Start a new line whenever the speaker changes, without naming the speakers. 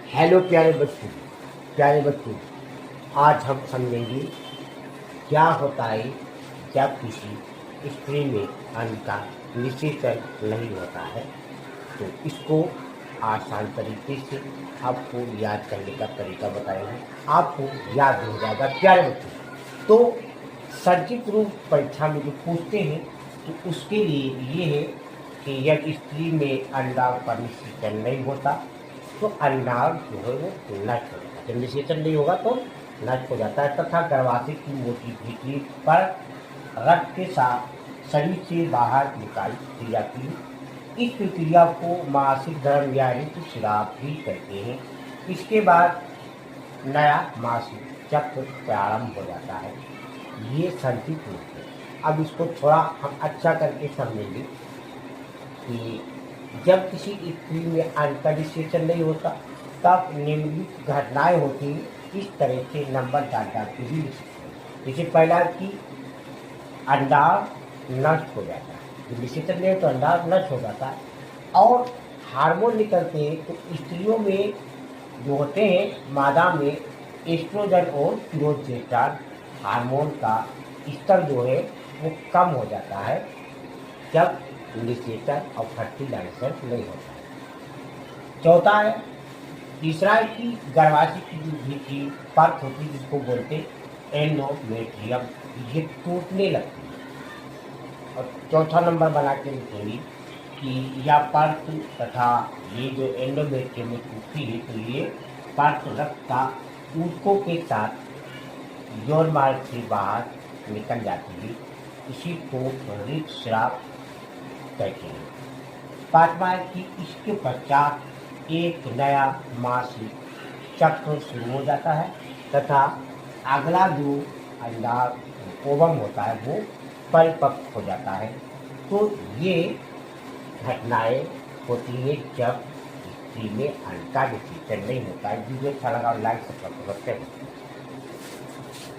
Hello प्यारे बच्चों, आज हम समझेंगे क्या होता है जब किसी स्त्री में अन्न का निषेचन नहीं होता है। तो इसको आसान तरीके से आपको याद करने का तरीका बताएंगे, आपको याद हो जाएगा प्यारे बच्चों। तो सर्जिक रूप परीक्षा में जो पूछते हैं तो उसके लिए ये है कि यदि स्त्री में अंडाशय का निषेचन नहीं होता तो अंडाशय जो है वो नष्ट हो जाता है। जब निषेचन नहीं होगा तो नष्ट हो जाता है तथा गर्भाशय की मोटी भीतरी पर रक्त के साथ शरीर से बाहर निकाल दी जाती है। इस प्रक्रिया को मासिक धर्म या ऋतुस्राव भी कहते हैं। इसके बाद नया मासिक चक्र प्रारंभ हो जाता है। ये संचित रूप है। अब इसको थोड़ा हम अच्छा करके समझेंगे कि जब किसी स्त्री में अंड का निषेचन नहीं होता तब निम्नलिखित घटनाएं होती हैं। इस तरह से नंबर डाल के भी लिख सकते हैं। जैसे पहला कि अंडाशय नष्ट हो जाता है। जब निषेचन नहीं हो तो अंडाशय नष्ट हो जाता है और हार्मोन निकलते हैं। तो स्त्रियों में जो होते हैं मादा में एस्ट्रोजन और प्रोजेस्टेरॉन हार्मोन का स्तर जो है वो कम हो जाता है जब निषेचन और फर्टिलाइजेशन नहीं होता है। चौथा है तीसरा है कि गर्भाशय की जो भीतरी परत होती है जिसको बोलते हैं एंडोमेट्रियम, ये टूटने लगती है। और चौथा नंबर बना के लिखेंगे कि यह परत तथा ये जो एंडोमेट्रियम में टूटती है तो ये परत रक्त का ऊतकों के साथ यौन मार्ग से बाहर निकल जाती है। इसी को ऋतुस्राव कहते हैं। पांचवा है कि इसके पश्चात एक नया मासिक चक्र शुरू हो जाता है तथा अगला जो अंडाशय ओवम होता है वो परिपक्व हो जाता है। तो ये घटनाएं होती है जब स्त्री में अंड का निषेचन नहीं होता है। वीडियो अच्छा लगा लाइक सब्सक्राइब करते हैं।